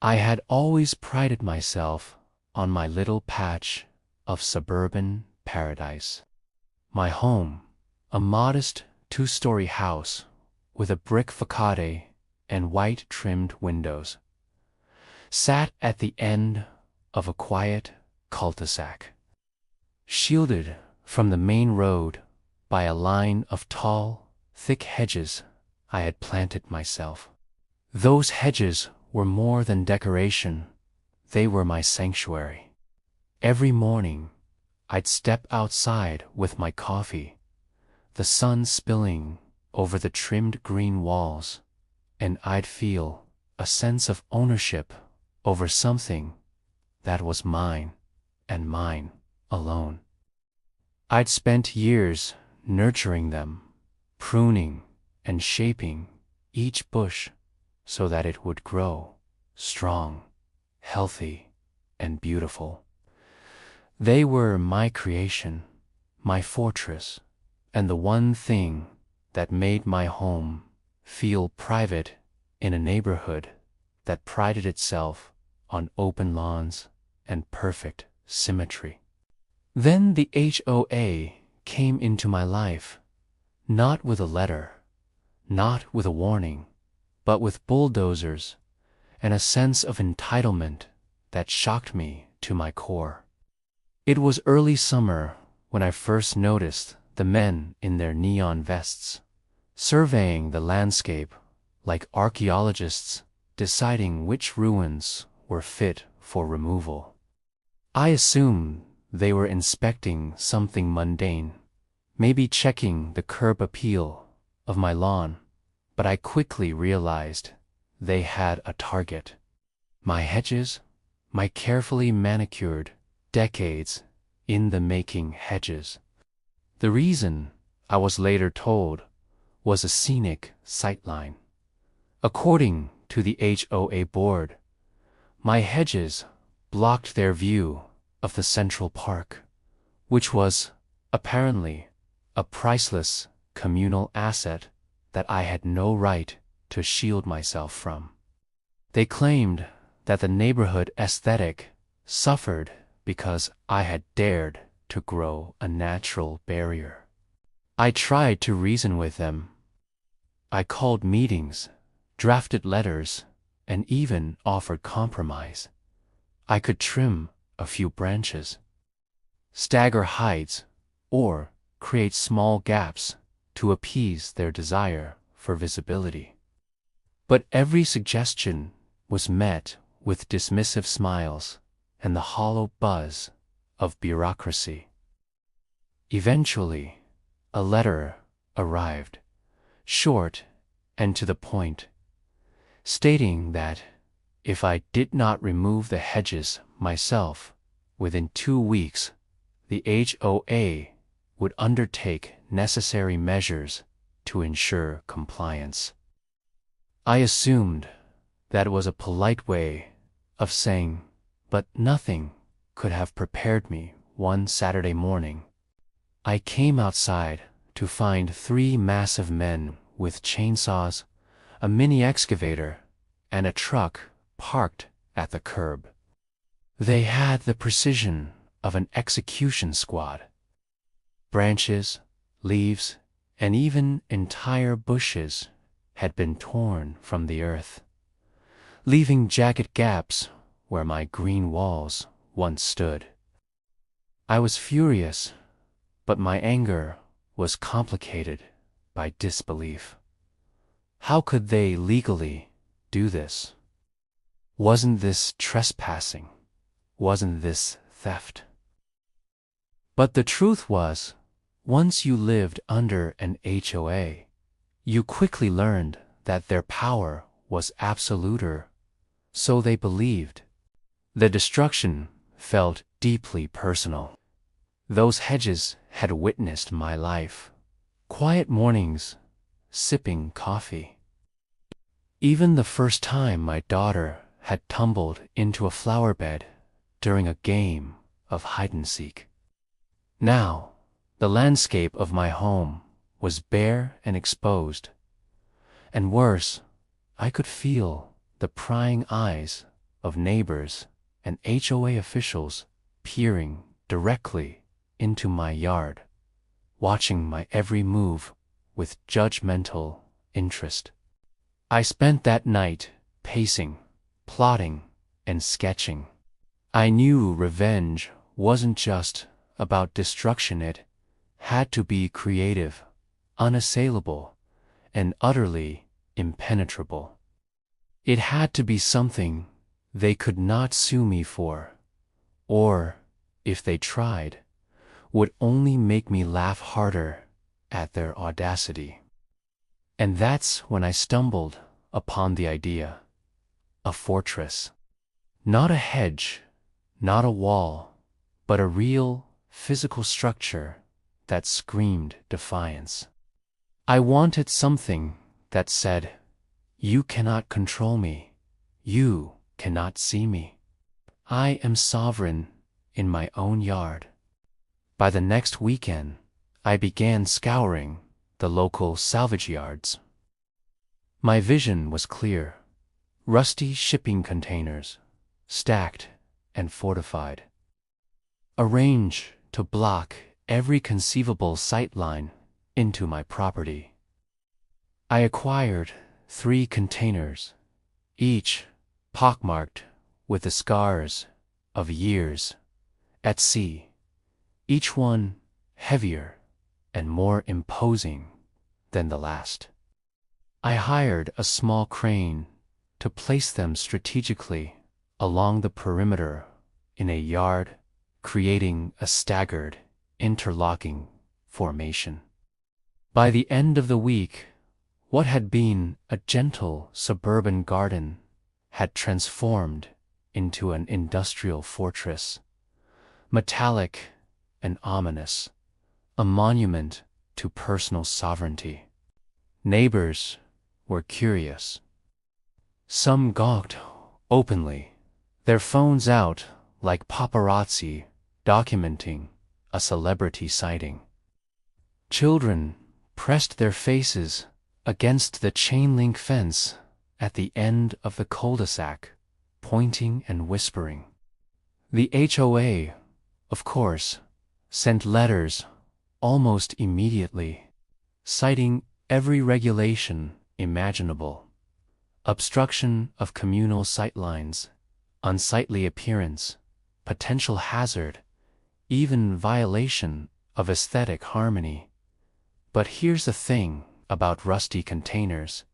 I had always prided myself on my little patch of suburban paradise. My home, a modest two-story house with a brick facade and white-trimmed windows, sat at the end of a quiet cul-de-sac, shielded from the main road by a line of tall, thick hedges I had planted myself. Those hedges were more than decoration, they were my sanctuary. Every morning, I'd step outside with my coffee, the sun spilling over the trimmed green walls, and I'd feel a sense of ownership over something that was mine and mine alone. I'd spent years nurturing them, pruning and shaping each bush so that it would grow strong, healthy, and beautiful. They were my creation, my fortress, and the one thing that made my home feel private in a neighborhood that prided itself on open lawns and perfect symmetry. Then the HOA came into my life, not with a letter, not with a warning, but with bulldozers and a sense of entitlement that shocked me to my core. It was early summer when I first noticed the men in their neon vests, surveying the landscape like archaeologists deciding which ruins were fit for removal. I assumed they were inspecting something mundane, maybe checking the curb appeal of my lawn, but I quickly realized they had a target. My hedges, my carefully manicured, decades in the making hedges. The reason, I was later told, was a scenic sightline. According to the HOA board, my hedges blocked their view of the Central Park, which was, apparently, a priceless communal asset that I had no right to shield myself from. They claimed that the neighborhood aesthetic suffered because I had dared to grow a natural barrier. I tried to reason with them. I called meetings, drafted letters, and even offered compromise. I could trim a few branches, stagger heights, or create small gaps to appease their desire for visibility. But every suggestion was met with dismissive smiles and the hollow buzz of bureaucracy. Eventually, a letter arrived, short and to the point, stating that if I did not remove the hedges myself within 2 weeks, the HOA would undertake necessary measures to ensure compliance. I assumed that was a polite way of saying, but nothing could have prepared me one Saturday morning. I came outside to find 3 massive men with chainsaws, a mini excavator, and a truck parked at the curb. They had the precision of an execution squad. Branches, leaves, and even entire bushes had been torn from the earth, leaving jagged gaps where my green walls once stood. I was furious, but my anger was complicated by disbelief. How could they legally do this? Wasn't this trespassing? Wasn't this theft? But the truth was, once you lived under an HOA, you quickly learned that their power was absoluter, so they believed. The destruction felt deeply personal. Those hedges had witnessed my life, quiet mornings, sipping coffee. Even the first time my daughter had tumbled into a flower bed during a game of hide-and-seek. Now, the landscape of my home was bare and exposed, and worse, I could feel the prying eyes of neighbors and HOA officials peering directly into my yard, watching my every move with judgmental interest. I spent that night pacing, plotting, and sketching. I knew revenge wasn't just about destruction. It had to be creative, unassailable, and utterly impenetrable. It had to be something they could not sue me for, or, if they tried, would only make me laugh harder at their audacity. And that's when I stumbled upon the idea: a fortress. Not a hedge, not a wall, but a real, physical structure that screamed defiance. I wanted something that said, "You cannot control me. You cannot see me. I am sovereign in my own yard." By the next weekend, I began scouring the local salvage yards. My vision was clear: rusty shipping containers, stacked and fortified, arranged to block every conceivable sightline into my property. I acquired 3 containers, each pockmarked with the scars of years at sea, each one heavier and more imposing than the last. I hired a small crane to place them strategically along the perimeter in a yard, creating a staggered, interlocking formation. By the end of the week, what had been a gentle suburban garden had transformed into an industrial fortress, metallic and ominous, a monument to personal sovereignty. Neighbors were curious. Some gawked openly, their phones out like paparazzi documenting a celebrity sighting. Children pressed their faces against the chain-link fence at the end of the cul-de-sac, pointing and whispering. The HOA, of course, sent letters almost immediately, citing every regulation imaginable: obstruction of communal sightlines, unsightly appearance, potential hazard, even violation of aesthetic harmony. But here's the thing about rusty containers: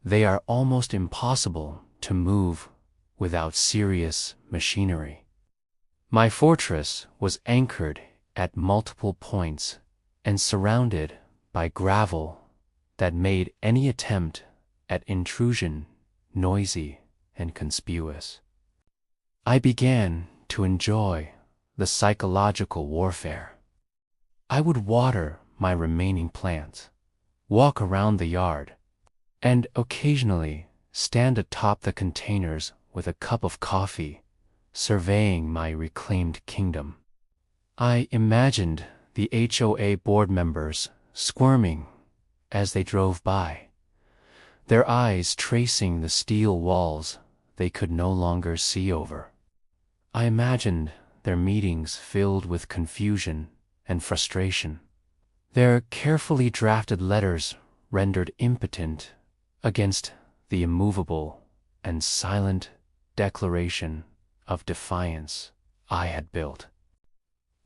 they are almost impossible to move without serious machinery. My fortress was anchored at multiple points and surrounded by gravel that made any attempt at intrusion noisy and conspicuous. I began to enjoy the psychological warfare. I would water my remaining plants, walk around the yard, and occasionally stand atop the containers with a cup of coffee, surveying my reclaimed kingdom. I imagined the HOA board members squirming as they drove by, their eyes tracing the steel walls they could no longer see over. I imagined their meetings filled with confusion and frustration, their carefully drafted letters rendered impotent against the immovable and silent declaration of defiance I had built.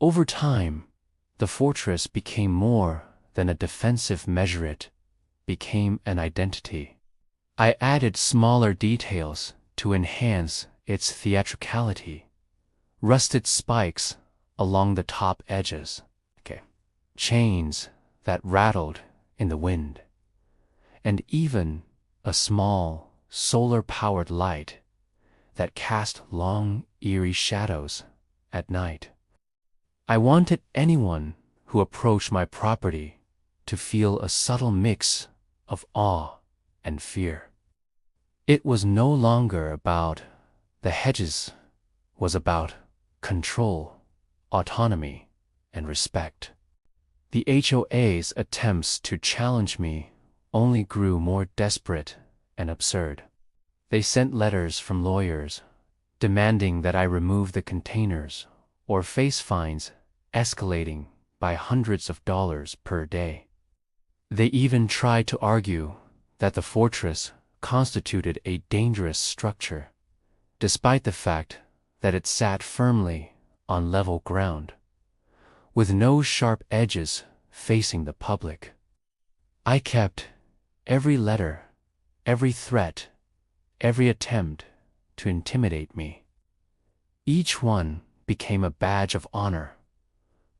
Over time, the fortress became more than a defensive measure. It became an identity. I added smaller details to enhance its theatricality: rusted spikes along the top edges, chains that rattled in the wind, and even a small solar-powered light that cast long, eerie shadows at night. I wanted anyone who approached my property to feel a subtle mix of awe and fear. It was no longer about the hedges, it was about control, autonomy, and respect. The HOA's attempts to challenge me only grew more desperate and absurd. They sent letters from lawyers demanding that I remove the containers or face fines escalating by hundreds of dollars per day. They even tried to argue that the fortress constituted a dangerous structure, despite the fact that it sat firmly on level ground, with no sharp edges facing the public. I kept every letter, every threat, every attempt to intimidate me. Each one became a badge of honor,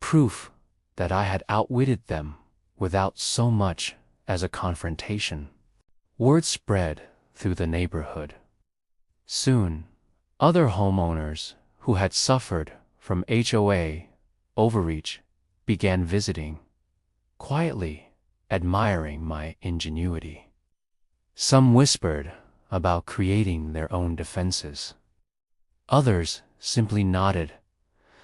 proof that I had outwitted them without so much as a confrontation. Word spread through the neighborhood. Soon, other homeowners who had suffered from HOA overreach began visiting, quietly admiring my ingenuity. Some whispered about creating their own defenses. Others simply nodded,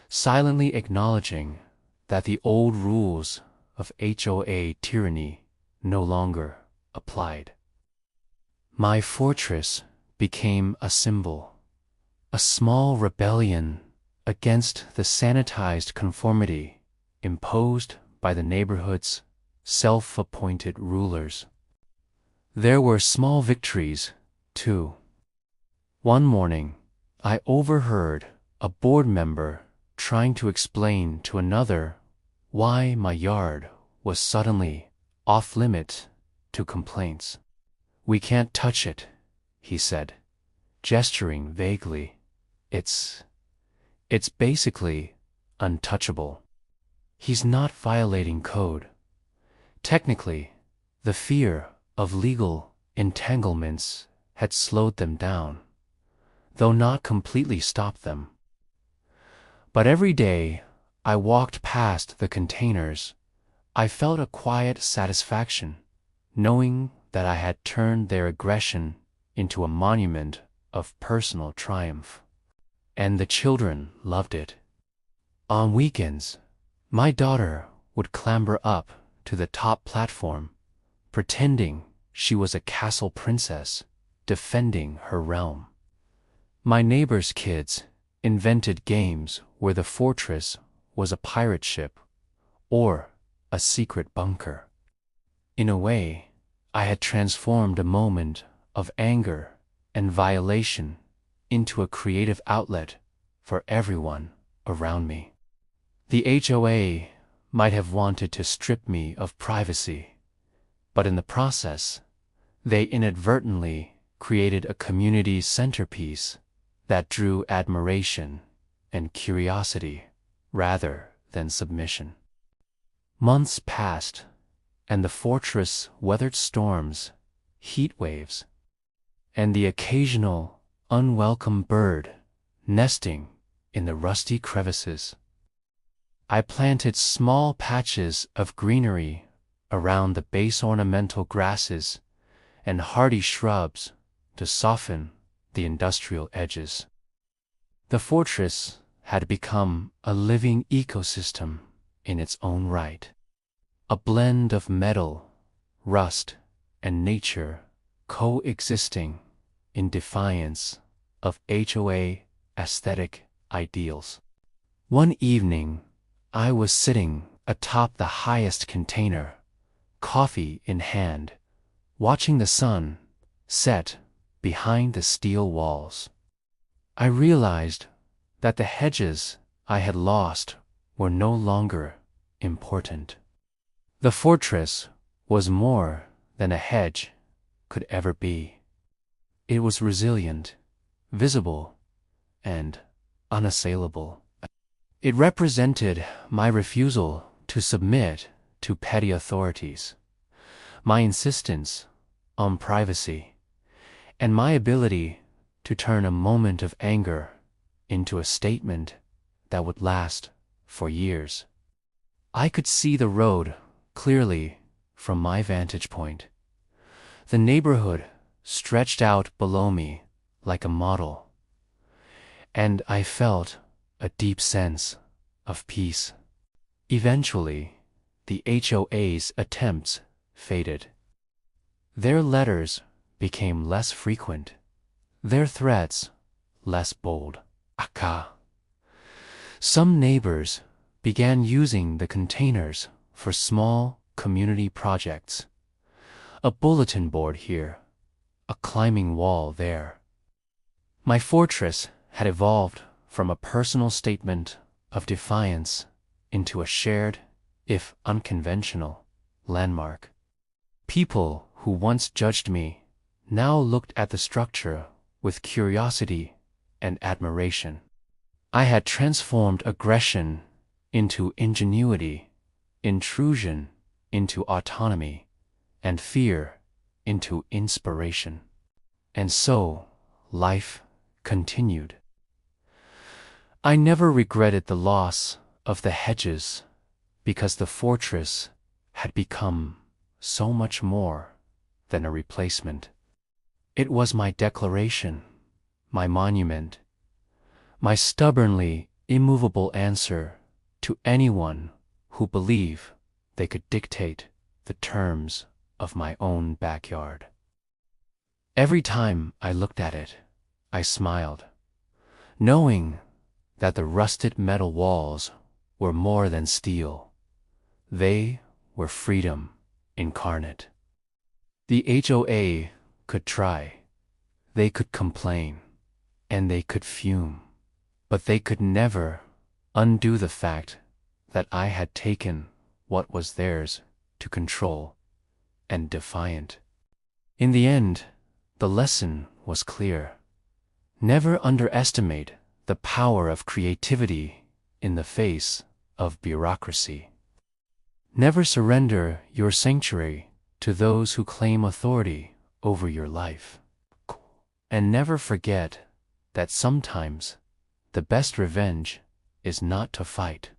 silently acknowledging that the old rules of HOA tyranny no longer applied. My fortress became a symbol, a small rebellion against the sanitized conformity imposed by the neighborhood's self-appointed rulers. There were small victories, too. One morning, I overheard a board member trying to explain to another why my yard was suddenly off-limit to complaints. "We can't touch it," he said, gesturing vaguely. It's basically untouchable." He's not violating code. Technically, the fear of legal entanglements had slowed them down, though not completely stopped them. But every day I walked past the containers, I felt a quiet satisfaction, knowing that I had turned their aggression into a monument of personal triumph. And the children loved it. On weekends, my daughter would clamber up to the top platform, pretending she was a castle princess defending her realm. My neighbor's kids invented games where the fortress was a pirate ship or a secret bunker. In a way, I had transformed a moment of anger and violation into a creative outlet for everyone around me. The HOA might have wanted to strip me of privacy, but in the process, they inadvertently created a community centerpiece that drew admiration and curiosity rather than submission. Months passed, and the fortress weathered storms, heat waves, and the occasional unwelcome bird nesting in the rusty crevices. I planted small patches of greenery around the base ornamental grasses and hardy shrubs to soften the industrial edges. The fortress had become a living ecosystem in its own right, a blend of metal, rust, and nature coexisting in defiance of HOA aesthetic ideals. One evening, I was sitting atop the highest container, coffee in hand, watching the sun set behind the steel walls. I realized that the hedges I had lost were no longer important. The fortress was more than a hedge could ever be. It was resilient, visible, and unassailable. It represented my refusal to submit to petty authorities, my insistence on privacy, and my ability to turn a moment of anger into a statement that would last for years. I could see the road clearly from my vantage point. The neighborhood stretched out below me like a model, and I felt a deep sense of peace. Eventually, the HOA's attempts faded. Their letters became less frequent, their threats less bold. Aka. Some neighbors began using the containers for small community projects. A bulletin board here, a climbing wall there. My fortress had evolved from a personal statement of defiance into a shared, if unconventional, landmark. People who once judged me now looked at the structure with curiosity and admiration. I had transformed aggression into ingenuity, intrusion into autonomy, and fear into inspiration. And so, life continued. I never regretted the loss of the hedges because the fortress had become so much more than a replacement. It was my declaration, my monument, my stubbornly immovable answer to anyone who believed they could dictate the terms of my own backyard. Every time I looked at it, I smiled, knowing that the rusted metal walls were more than steel. They were freedom incarnate. The HOA could try, they could complain, and they could fume, but they could never undo the fact that I had taken what was theirs to control and defiant. In the end, the lesson was clear. Never underestimate the power of creativity in the face of bureaucracy. Never surrender your sanctuary to those who claim authority over your life. And never forget that sometimes the best revenge is not to fight,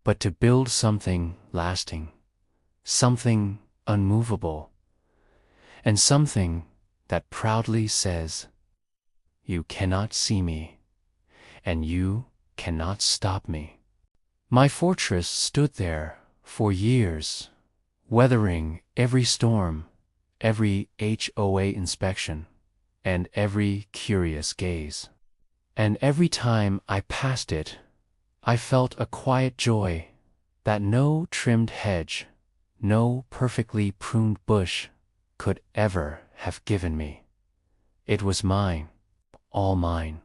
but to build something lasting, something unmovable, and something that proudly says, "You cannot see me, and you cannot stop me." My fortress stood there for years, weathering every storm, every HOA inspection, and every curious gaze. And every time I passed it, I felt a quiet joy that no trimmed hedge, no perfectly pruned bush could ever have given me. It was mine, all mine.